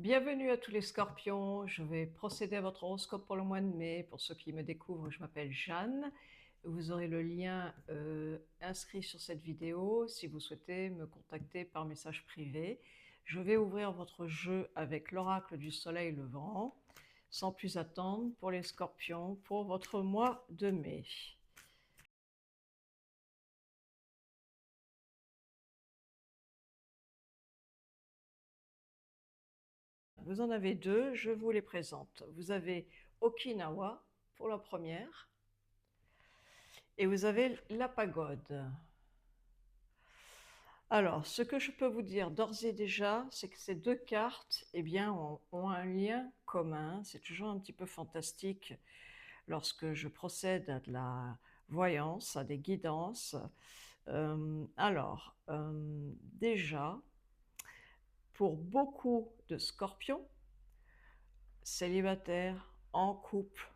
Bienvenue à tous les scorpions, je vais procéder à votre horoscope pour le mois de mai. Pour ceux qui me découvrent, je m'appelle Jeanne. Vous aurez le lien inscrit sur cette vidéo si vous souhaitez me contacter par message privé. Je vais ouvrir votre jeu avec l'oracle du soleil levant. Sans plus attendre, pour les scorpions, pour votre mois de mai. Vous en avez deux, je vous les présente. Vous avez Okinawa pour la première. Et vous avez la pagode. Alors, ce que je peux vous dire d'ores et déjà, c'est que ces deux cartes, eh bien, ont un lien commun. C'est toujours un petit peu fantastique lorsque je procède à de la voyance, à des guidances. Déjà, pour beaucoup de scorpions, célibataires, en couple,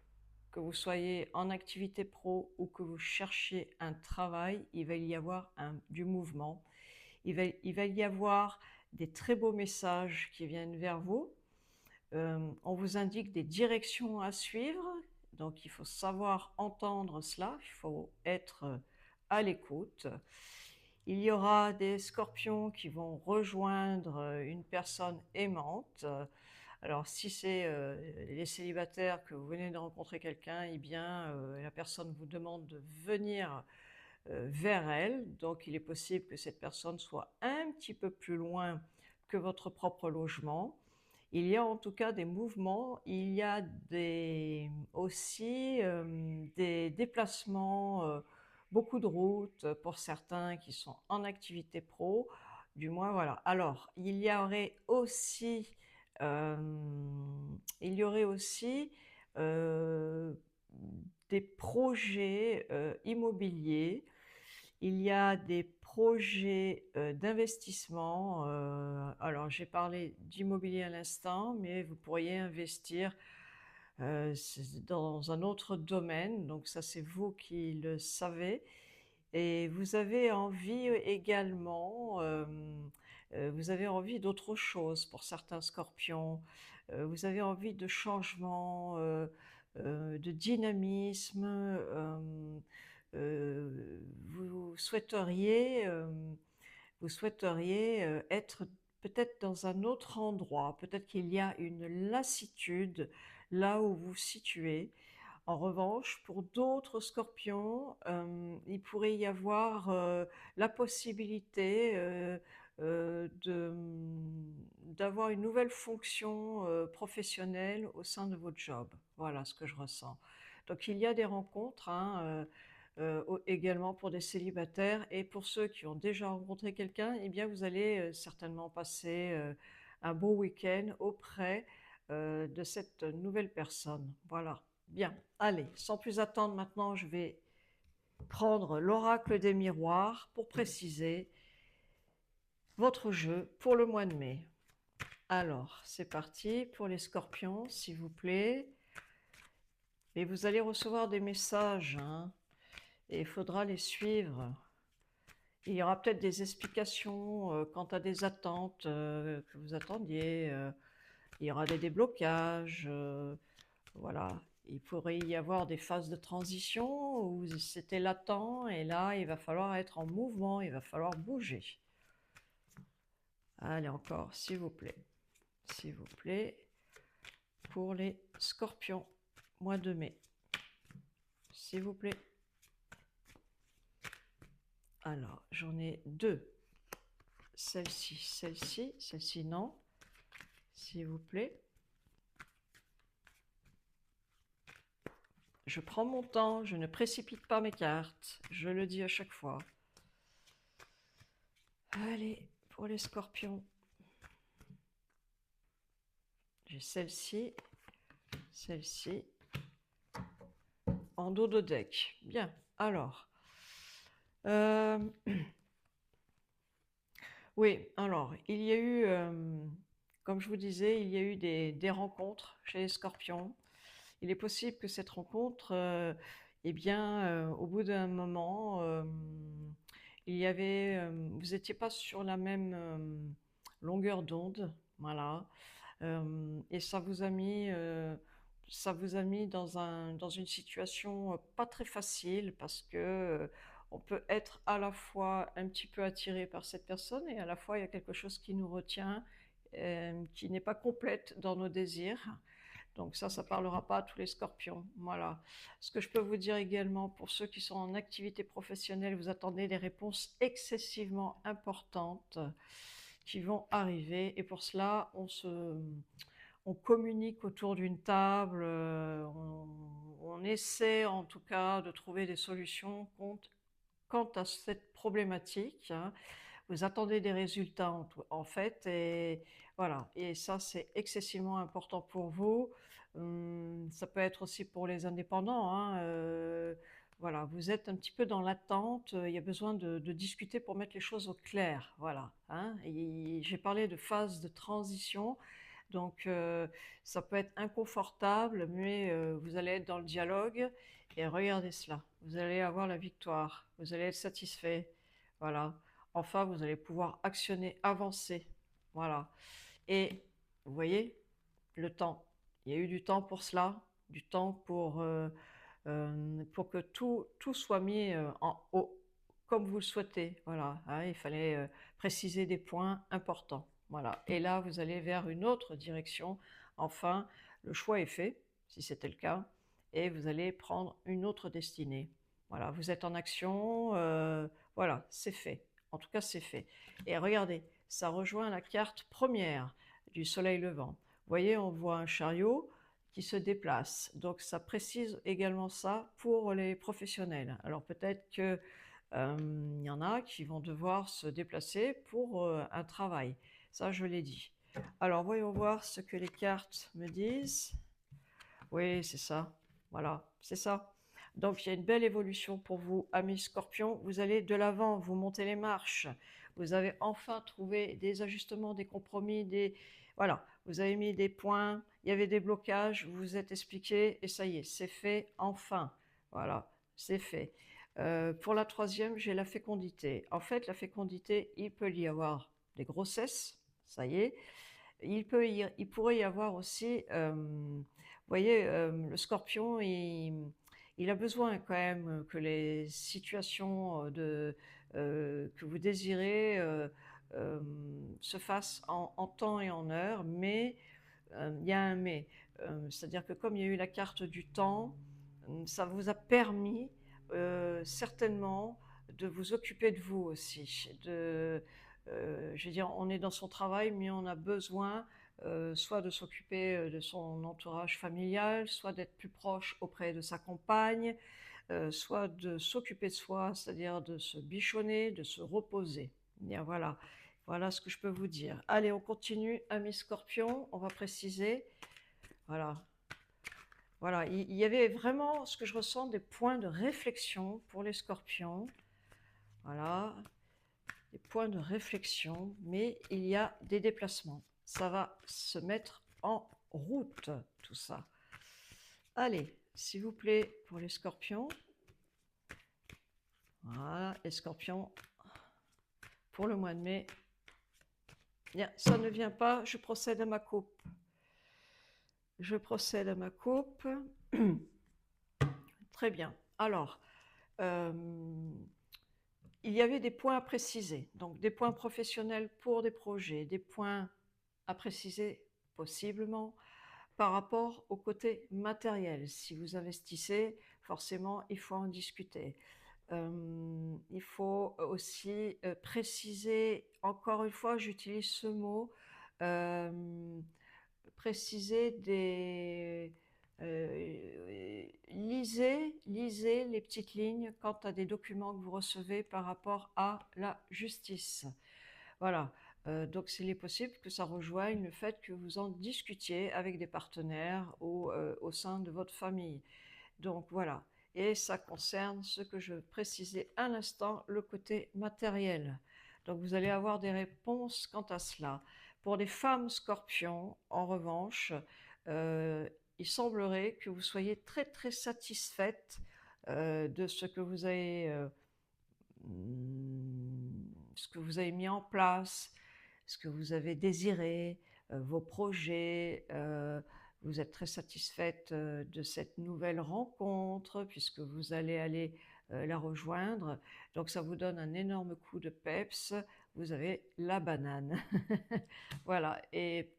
que vous soyez en activité pro ou que vous cherchiez un travail, il va y avoir du mouvement. Il va y avoir des très beaux messages qui viennent vers vous. On vous indique des directions à suivre, donc il faut savoir entendre cela, il faut être à l'écoute. Il y aura des scorpions qui vont rejoindre une personne aimante. Alors si c'est les célibataires que vous venez de rencontrer quelqu'un, eh bien la personne vous demande de venir vers elle, donc il est possible que cette personne soit un petit peu plus loin que votre propre logement. Il y a en tout cas des mouvements, il y a aussi des déplacements, beaucoup de routes pour certains qui sont en activité pro, du moins voilà. Alors il y aurait aussi euh, des projets immobiliers, il y a des projets d'investissement. Alors, j'ai parlé d'immobilier à l'instant, mais vous pourriez investir dans un autre domaine. Donc, ça, c'est vous qui le savez. Et vous avez envie également, vous avez envie d'autre chose pour certains scorpions. Vous avez envie de changement, de dynamisme. Vous souhaiteriez être peut-être dans un autre endroit. Peut-être qu'il y a une lassitude là où vous vous situez. En revanche, pour d'autres scorpions, il pourrait y avoir la possibilité d'avoir une nouvelle fonction professionnelle au sein de votre job. Voilà ce que je ressens. Donc il y a des rencontres, hein, également pour des célibataires, et pour ceux qui ont déjà rencontré quelqu'un, eh bien vous allez certainement passer un beau week-end auprès de cette nouvelle personne. Voilà. Bien, allez, sans plus attendre maintenant, je vais prendre l'oracle des miroirs pour préciser votre jeu pour le mois de mai. Alors, c'est parti pour les scorpions, s'il vous plaît. Et vous allez recevoir des messages, hein, et il faudra les suivre. Il y aura peut-être des explications quant à des attentes que vous attendiez. Il y aura des déblocages. Voilà, il pourrait y avoir des phases de transition où c'était latent et là, il va falloir être en mouvement, il va falloir bouger. Allez, encore, s'il vous plaît, pour les scorpions, mois de mai, s'il vous plaît. Alors, j'en ai deux. Celle-ci non, s'il vous plaît. Je prends mon temps, je ne précipite pas mes cartes, je le dis à chaque fois. Allez, pour les scorpions, j'ai celle-ci, en dos de deck. Bien, alors. Euh, oui, alors, il y a eu, comme je vous disais, il y a eu des rencontres chez les scorpions. Il est possible que cette rencontre, eh bien, au bout d'un moment, vous n'étiez pas sur la même longueur d'onde, voilà. Et ça vous a mis dans une situation pas très facile parce que on peut être à la fois un petit peu attiré par cette personne et à la fois il y a quelque chose qui nous retient, qui n'est pas complète dans nos désirs. Donc ça parlera pas à tous les scorpions. Voilà. Ce que je peux vous dire également, pour ceux qui sont en activité professionnelle, vous attendez des réponses excessivement importantes qui vont arriver. Et pour cela, on communique autour d'une table, on essaie en tout cas de trouver des solutions quant à cette problématique, hein. Vous attendez des résultats en fait et voilà et ça, c'est excessivement important pour vous. Ça peut être aussi pour les indépendants, hein, voilà, vous êtes un petit peu dans l'attente, il y a besoin de discuter pour mettre les choses au clair, voilà, hein et j'ai parlé de phase de transition donc ça peut être inconfortable mais vous allez être dans le dialogue et regardez cela, vous allez avoir la victoire, vous allez être satisfait, voilà. Enfin, vous allez pouvoir actionner, avancer. Voilà. Et vous voyez, le temps. Il y a eu du temps pour cela, du temps pour que tout soit mis comme vous le souhaitez. Voilà, hein, il fallait préciser des points importants. Voilà. Et là, vous allez vers une autre direction. Enfin, le choix est fait, si c'était le cas, et vous allez prendre une autre destinée. Voilà, vous êtes en action. Voilà, c'est fait. En tout cas, c'est fait. Et regardez, ça rejoint la carte première du soleil levant. Vous voyez, on voit un chariot qui se déplace. Donc ça précise également ça pour les professionnels. Alors peut-être que il y en a qui vont devoir se déplacer pour un travail. Ça, je l'ai dit. Alors voyons voir ce que les cartes me disent. Oui, c'est ça. Voilà, c'est ça. Donc il y a une belle évolution pour vous, amis Scorpions. Vous allez de l'avant, vous montez les marches. Vous avez enfin trouvé des ajustements, des compromis, voilà, vous avez mis des points, il y avait des blocages, vous vous êtes expliqué et ça y est, c'est fait enfin. Voilà, c'est fait. Pour la troisième, j'ai la fécondité. En fait, la fécondité, il peut y avoir des grossesses, ça y est. Il pourrait y avoir aussi, vous voyez, le scorpion, il a besoin quand même que les situations que vous désirez se fassent en temps et en heure, mais il y a un mais. C'est-à-dire que comme il y a eu la carte du temps, ça vous a permis certainement de vous occuper de vous aussi, je veux dire, on est dans son travail, mais on a besoin soit de s'occuper de son entourage familial, soit d'être plus proche auprès de sa compagne, soit de s'occuper de soi, c'est-à-dire de se bichonner, de se reposer. Bien voilà, voilà ce que je peux vous dire. Allez, on continue, amis scorpions, on va préciser. Voilà, voilà, il y avait vraiment, ce que je ressens, des points de réflexion pour les scorpions. Voilà, des points de réflexion, mais il y a des déplacements. Ça va se mettre en route, tout ça. Allez, s'il vous plaît, pour les scorpions. Voilà, les scorpions, pour le mois de mai. Bien, ça ne vient pas, je procède à ma coupe. Je procède à ma coupe. Très bien. Alors, euh, il y avait des points à préciser, donc des points professionnels pour des projets, des points à préciser possiblement par rapport au côté matériel. Si vous investissez, forcément, il faut en discuter. Il faut aussi préciser, encore une fois, j'utilise ce mot, préciser lisez les petites lignes quant à des documents que vous recevez par rapport à la justice. Voilà, donc il est possible que ça rejoigne le fait que vous en discutiez avec des partenaires ou au sein de votre famille. Donc voilà, et ça concerne ce que je précisais à l'instant, le côté matériel. Donc vous allez avoir des réponses quant à cela. Pour les femmes scorpions, en revanche, euh, il semblerait que vous soyez très très satisfaite de ce que vous avez mis en place, ce que vous avez désiré. vos projets, vous êtes très satisfaite, de cette nouvelle rencontre puisque vous allez aller, la rejoindre. Donc ça vous donne un énorme coup de peps, vous avez la banane. Voilà et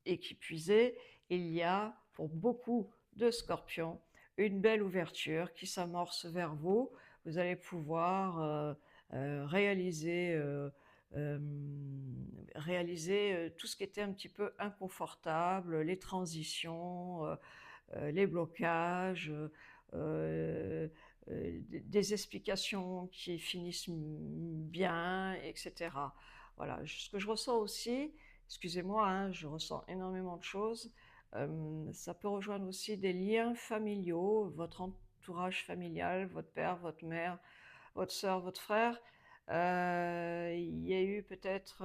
qui puise est, il y a pour beaucoup de scorpions une belle ouverture qui s'amorce vers vous. Vous allez pouvoir réaliser, tout ce qui était un petit peu inconfortable, les transitions, les blocages, des explications qui finissent bien, etc. Voilà, ce que je ressens aussi, excusez-moi, hein, je ressens énormément de choses. Ça peut rejoindre aussi des liens familiaux, votre entourage familial, votre père, votre mère, votre sœur, votre frère. Il y a eu peut-être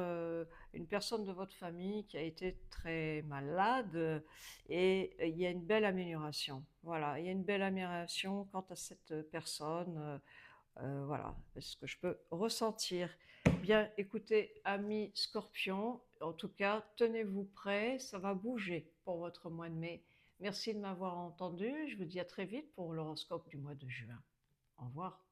une personne de votre famille qui a été très malade et il y a une belle amélioration. Voilà, il y a une belle amélioration quant à cette personne. Voilà, ce que je peux ressentir. Bien, écoutez, amis Scorpion, en tout cas, tenez-vous prêts, ça va bouger pour votre mois de mai. Merci de m'avoir entendu. Je vous dis à très vite pour l'horoscope du mois de juin. Au revoir.